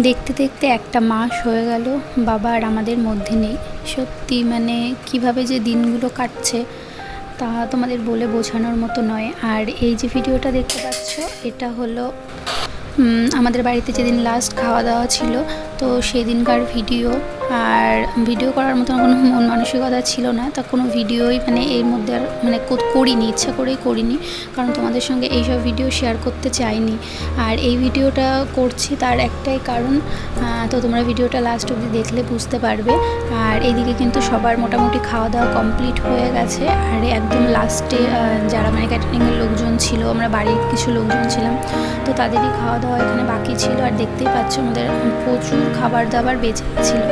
দেখতে দেখতে একটা মাস হয়ে গেল বাবা আর আমাদের মধ্যে নেই। সত্যি মানে কিভাবে যে দিনগুলো কাটছে তা তোমাদের বলে বোঝানোর মতো নয়। আর এই যে ভিডিওটা দেখতে পাচ্ছ, এটা হলো আমাদের বাড়িতে যেদিন লাস্ট খাওয়া দাওয়া ছিল, তো সেই দিনকার ভিডিও। আর ভিডিও করার মতন কোনো মন মানসিকতা ছিল না, তা কোনো ভিডিওই মানে এর মধ্যে আর মানে করিনি, ইচ্ছা করেই করিনি, কারণ তোমাদের সঙ্গে এইসব ভিডিও শেয়ার করতে চাইনি। আর এই ভিডিওটা করছি তার একটাই কারণ, তো তোমরা ভিডিওটা লাস্ট অবধি দেখলে বুঝতে পারবে। আর এইদিকে কিন্তু সবার মোটামুটি খাওয়া দাওয়া কমপ্লিট হয়ে গেছে। আর একদম লাস্টে যারা মানে ক্যাটারিংয়ের লোকজন ছিল, আমরা বাড়ির কিছু লোকজন ছিলাম, তো তাদেরই খাওয়া দাওয়া এখানে বাকি ছিল। আর দেখতেই পাচ্ছ আমাদের প্রচুর খাবার দাবার বেঁচে ছিল,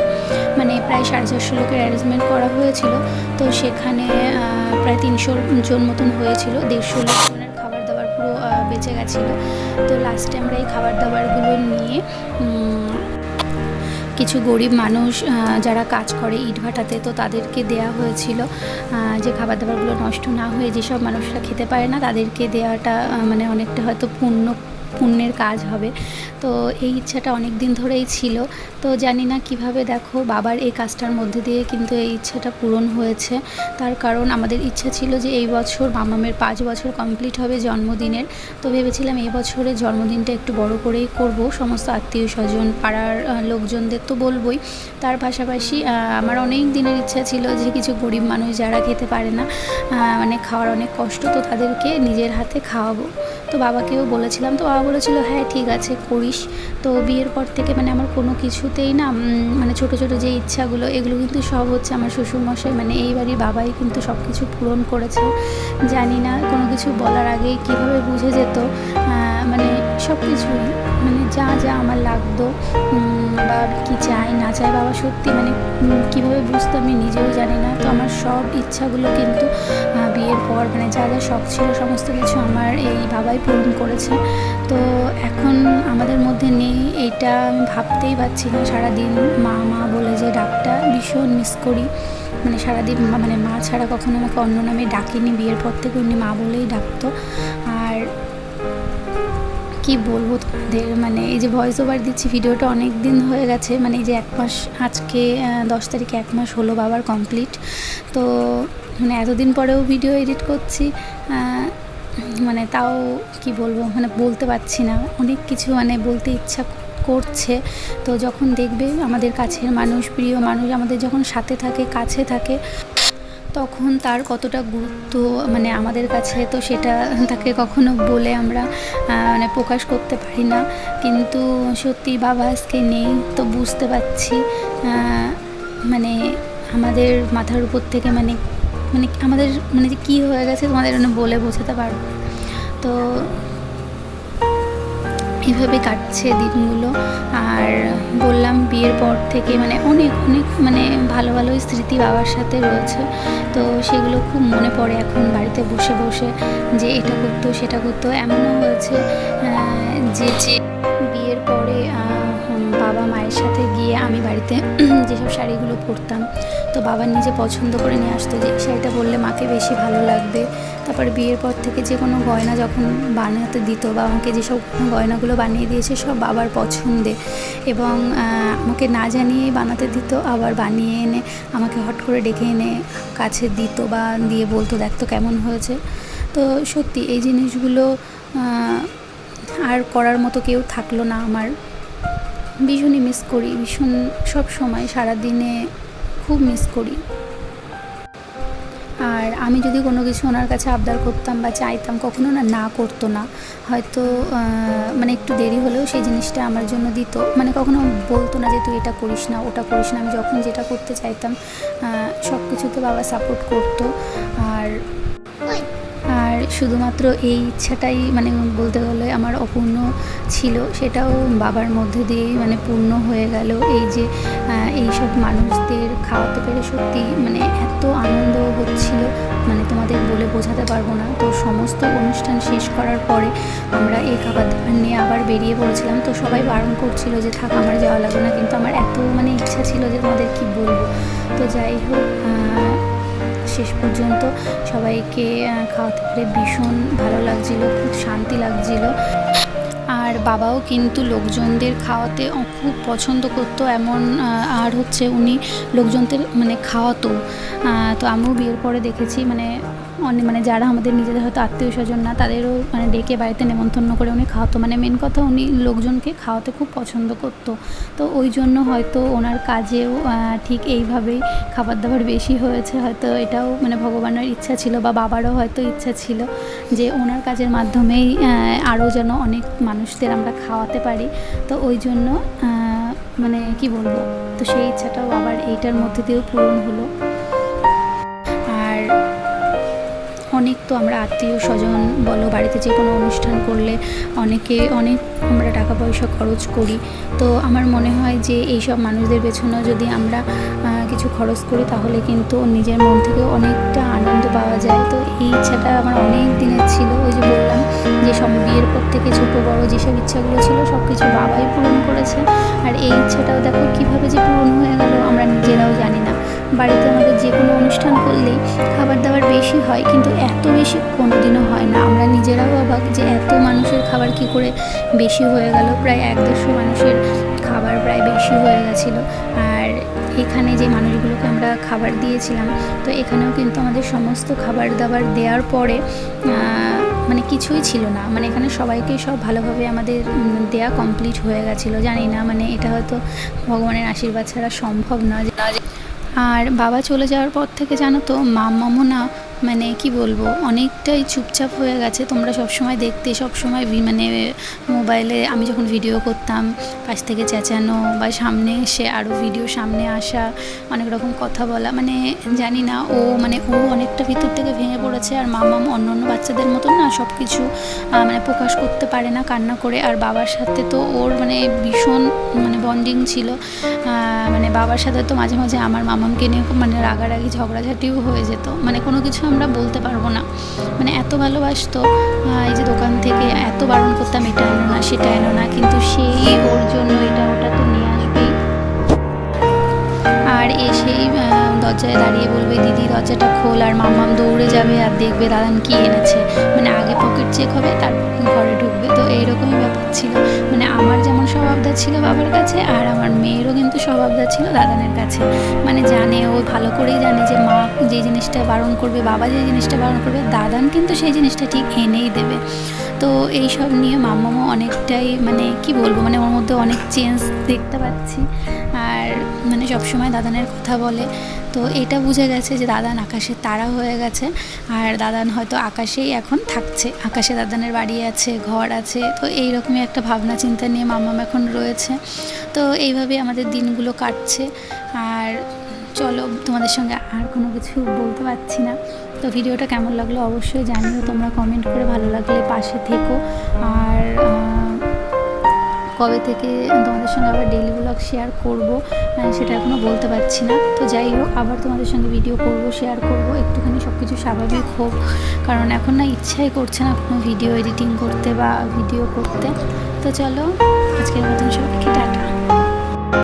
মানে প্রায় 450 লোকের অ্যারেঞ্জমেন্ট করা হয়েছিল। তো সেখানে প্রায় 300 জন মতন হয়েছিল, 150 লোকজনের খাবার দাবার পুরো বেঁচে গেছিলো। তো লাস্টে আমরা এই খাবার দাবারগুলো নিয়ে কিছু গরিব মানুষ যারা কাজ করে ইটভাটাতে, তো তাদেরকে দেয়া হয়েছিল, যে খাবার দাবারগুলো নষ্ট না হয়ে যেসব মানুষরা খেতে পারে না তাদেরকে দেওয়াটা মানে অনেকটা হয়তো পুণ্যের কাজ হবে। তো এই ইচ্ছাটা অনেক দিন ধরেই ছিল। তো জানি না কিভাবে, দেখো বাবার এই কাজটার মধ্যে দিয়ে কিন্তু এই ইচ্ছাটা পূরণ হয়েছে। তার কারণ আমাদের ইচ্ছা ছিল যে এই বছর মামামের 5 বছর কমপ্লিট হবে জন্মদিনের। তো ভেবেছিলাম এই বছরের জন্মদিনটা একটু বড় করেই করব, সমস্ত আত্মীয় স্বজন পাড়ার লোকজনদের তো বলবই, তার পাশাপাশি আমার অনেক দিনের ইচ্ছা ছিল যে কিছু গরিব মানুষ যারা খেতে পারে না, মানে খাওয়ার অনেক কষ্ট, তো তাদেরকে নিজের হাতে খাওয়াবো। তো বাবাকেও বলেছিলাম, তো বাবা বলেছিল হ্যাঁ ঠিক আছে করিস। তো বিয়ের পর থেকে মানে আমার কোনো কিছুতেই না মানে ছোটো ছোটো যে ইচ্ছাগুলো, এগুলো কিন্তু সব হচ্ছে আমার শ্বশুরমশাই, মানে এই বাড়ির বাবাই কিন্তু সব কিছু পূরণ করেছে। জানি না কোনো কিছু বলার আগেই কীভাবে বুঝে যেত, মানে সব কিছুই, মানে যা যা আমার লাগতো বা কী চাই না চাই, বাবা সত্যি মানে কীভাবে বুঝতো আমি নিজেও জানি না। তো আমার সব ইচ্ছাগুলো কিন্তু বিয়ের পর মানে যা যা শখ ছিল সমস্ত কিছু আমার এই বাবাই পূরণ করেছে। তো এখন আমাদের মধ্যে নেই, এইটা আমি ভাবতেই পারছি না। সারাদিন মা মা বলে যে ডাকটা ভীষণ মিস করি, মানে সারাদিন মানে মা ছাড়া কখনো আমাকে অন্য নামে ডাকেনি, বিয়ের পর থেকে উনি মা বলেই ডাকতো। আর কি বলবো তোমাদের, মানে এই যে ভয়েস ওভার দিচ্ছি, ভিডিওটা অনেক দিন হয়ে গেছে, মানে এই যে 1 মাস, আজকে 10 তারিখে 1 মাস হলো বাবার কমপ্লিট। তো মানে এতদিন পরেও ভিডিও এডিট করছি, মানে তাও কি বলবো, মানে বলতে পারছি না, অনেক কিছু মানে বলতে ইচ্ছা করছে। তো যখন দেখবে আমাদের কাছের মানুষ, প্রিয় মানুষ আমাদের যখন সাথে থাকে, কাছে থাকে, তখন তার কতটা গুরুত্ব মানে আমাদের কাছে, তো সেটা তাকে কখনো বলে আমরা মানে প্রকাশ করতে পারি না। কিন্তু সত্যি বাবা আজকে নেই, তো বুঝতে পারছি মানে আমাদের মাথার উপর থেকে মানে মানে আমাদের মানে যে কী হয়ে গেছে তোমাদের মানে বলে বোঝাতে পারবো। তো এইভাবে কাটছে দিনগুলো। আর বললাম বিয়ের পর থেকে মানে অনেক অনেক মানে ভালো ভালো স্মৃতি বাবার সাথে রয়েছে, তো সেগুলো খুব মনে পড়ে এখন বাড়িতে বসে বসে, যে এটা করতো সেটা করতো। এমনও হয়েছে যে বিয়ের পরে বাবা মায়ের সাথে গিয়ে আমি বাড়িতে যেসব শাড়িগুলো পরতাম, তো বাবা নিজে পছন্দ করে নিয়ে আসতো যে এই শাড়িটা পরলে মাকে বেশি ভালো লাগবে। তারপর বিয়ের পর থেকে যে কোনো গয়না যখন বানাতে দিত বা আমাকে যেসব গয়নাগুলো বানিয়ে দিয়েছে সব বাবার পছন্দে, এবং আমাকে না জানিয়েই বানাতে দিত, আবার বানিয়ে এনে আমাকে হট করে ডেকে এনে কাছে দিত বা দিয়ে বলতো দেখ তো কেমন হয়েছে। তো সত্যি এই জিনিসগুলো আর করার মতো কেউ থাকলো না আমার। ভীষণই মিস করি, ভীষণ সব সময় সারাদিনে খুব মিস করি। আর আমি যদি কোনো কিছু ওনার কাছে আবদার করতাম বা চাইতাম, কখনো না না করতো না, হয়তো মানে একটু দেরি হলেও সেই জিনিসটা আমার জন্য দিত, মানে কখনো বলতো না যে তুই এটা করিস না ওটা করিস না। আমি যখন যেটা করতে চাইতাম সব কিছুতে বাবা সাপোর্ট করতো। আর আর শুধুমাত্র এই ইচ্ছাটাই মানে বলতে গেলে আমার অপূর্ণ ছিল, সেটাও বাবার মধ্যে দিয়েই মানে পূর্ণ হয়ে গেল। এই যে এই সব মানুষদের খাওয়াতে পেরে সত্যি মানে এত আনন্দ হচ্ছিল, মানে তোমাদের বলে বোঝাতে পারবো না। তো সমস্ত অনুষ্ঠান শেষ করার পরে আমরা এই খাবার দাবার নিয়ে আবার বেরিয়ে পড়েছিলাম। তো সবাই বারণ করছিল যে থাক আমার যাওয়া লাগবে না, কিন্তু আমার এত মানে ইচ্ছা ছিল যে তোমাদের কি বলবো। তো যাই হোক, শেষ পর্যন্ত সবাইকে খাওয়াতে পেরে ভীষণ ভালো লাগছিল, খুব শান্তি লাগছিল। আর আর বাবাও কিন্তু লোকজনদের খাওয়াতে খুব পছন্দ করতো, এমন আর হচ্ছে উনি লোকজনদের মানে খাওয়াতো। তো আমিও বিয়ের পরে দেখেছি মানে যারা আমাদের নিজেদের হয়তো আত্মীয় স্বজন না, তাদেরও মানে ডেকে বাড়িতে নেমন্তন্ন করে উনি খাওয়াতো। মানে মেন কথা, উনি লোকজনকে খাওয়াতে খুব পছন্দ করতো। তো ওই জন্য হয়তো ওনার কাজেও ঠিক এইভাবেই খাবার দাবার বেশি হয়েছে। হয়তো এটাও মানে ভগবানের ইচ্ছা ছিল বা বাবারও হয়তো ইচ্ছা ছিল যে ওনার কাজের মাধ্যমেই আরও যেন অনেক মানুষদের আমরা খাওয়াতে পারি। তো ওই জন্য মানে কি বলবো, তো সেই ইচ্ছাটাও আবার এইটার মধ্যে দিয়েও পূরণ হলো। আর অনেক তো আমরা আত্মীয় স্বজন বলো, বাড়িতে যে কোনো অনুষ্ঠান করলে অনেক আমরা টাকা পয়সা খরচ করি। তো আমার মনে হয় যে এইসব মানুষদের পেছনেও যদি আমরা কিছু খরচ করি, তাহলে কিন্তু নিজের মন থেকে অনেকটা আনন্দ পাওয়া যায়। তো এই ইচ্ছাটা আমার অনেক দিনের ছিল। ওই যে বললাম যে সব বিয়ের পর থেকে ছোটো বড়ো যেসব ইচ্ছাগুলো ছিল সব কিছু বাবাই পূরণ করেছে। আর এই ইচ্ছাটাও দেখো কীভাবে যে পূরণ হয়ে গেল আমরা নিজেরাও জানি না। বাড়িতে আমাদের যে কোনো অনুষ্ঠান করলেই খাবার দাবার বেশি হয়, কিন্তু এত বেশি কোনো দিনও হয় না। আমরা নিজেরাও অবাক যে এত মানুষের খাবার কী করে বেশি হয়ে গেল। প্রায় 1-150 মানুষের খাবার প্রায় বেশি হয়ে গেছিলো। আর এখানে যে মানুষগুলোকে আমরা খাবার দিয়েছিলাম, তো এখানেও কিন্তু আমাদের সমস্ত খাবার দাবার দেওয়ার পরে মানে কিছুই ছিল না। মানে এখানে সবাইকে সব ভালোভাবে আমাদের দেয়া কমপ্লিট হয়ে গেছিলো। জানি না, মানে এটা হয়তো ভগবানের আশীর্বাদ ছাড়া সম্ভব না। আর বাবা চলে যাওয়ার পর থেকে জানো তো মাম্মামও না মানে কি বলবো, অনেকটাই চুপচাপ হয়ে গেছে। তোমরা সবসময় দেখতে, সবসময় মানে মোবাইলে আমি যখন ভিডিও করতাম পাশ থেকে চেঁচানো বা সামনে এসে আরও ভিডিও সামনে আসা, অনেক রকম কথা বলা, মানে জানি না ও অনেকটা ভিতর থেকে ভেঙে পড়েছে। আর মাম্মাম অন্য বাচ্চাদের মতন না সব কিছু মানে প্রকাশ করতে পারে না কান্না করে। আর বাবার সাথে তো ওর মানে ভীষণ মানে বন্ডিং ছিল। মানে বাবার সাথে তো মাঝে মাঝে আমার মামামকে নিয়ে মানে রাগারাগি ঝগড়াঝাটিও হয়ে যেত। মানে কোনো কিছু আমরা বলতে পারবো না, মানে এত ভালোবাসতো। এই যে দোকান থেকে এত বারণ করতাম, এটা এনো না সেটা এনো না, কিন্তু সেই ওর জন্য এটা ওটা তো নিয়ে আসবেই। আর এসেই দরজায় দাঁড়িয়ে বলবে দিদি দরজাটা খোল, আর মাম্মাম দৌড়ে যাবে আর দেখবে দাদান কী এনেছে। মানে আগে পকেট চেক হবে, তারপর ঘরে ঢুকবে। তো এইরকমই ব্যাপার ছিল। মানে আমার যেমন স্বভাবদার ছিল বাবার কাছে, আর আমার মেয়েরও কিন্তু স্বভাবদার ছিল দাদানের কাছে। মানে জানে, ও ভালো করেই জানে যে মা যে জিনিসটা বারণ করবে, বাবা যে জিনিসটা বারণ করবে, দাদান কিন্তু সেই জিনিসটা ঠিক এনেই দেবে। তো এই সব নিয়ে মাম্মামও অনেকটাই মানে কি বলবো, মানে ওর মধ্যে অনেক চেঞ্জ দেখতে পাচ্ছি। আর মানে সবসময় দাদানের কথা বলে। তো এটা বুঝে গেছে যে দাদান আকাশের তারা হয়ে গেছে। আর দাদান হয়তো আকাশেই এখন থাকছে, আকাশে দাদানের বাড়ি আছে, ঘর আছে। তো এইরকমই একটা ভাবনা চিন্তা নিয়ে মাম্মাম এখন রয়েছে। তো এইভাবে আমাদের দিনগুলো কাটছে। আর চলো, তোমাদের সঙ্গে আর কোনো কিছু বলতে পারছি না। তো ভিডিওটা কেমন লাগলো অবশ্যই জানিও তোমরা কমেন্ট করে। ভালো লাগলে পাশে থেকো। আর কবে থেকে তোমাদের সঙ্গে আবার ডেইলি ব্লগ শেয়ার করব সেটা এখনও বলতে পারছি না। তো যাই হোক, আবার তোমাদের সঙ্গে ভিডিও করব, শেয়ার করব। একটুখানি সব কিছু স্বাভাবিক হোক, কারণ এখন না ইচ্ছাই করছে না কোনো ভিডিও এডিটিং করতে বা ভিডিও করতে। তো চলো, আজকের মতন সবাইকে টাটা।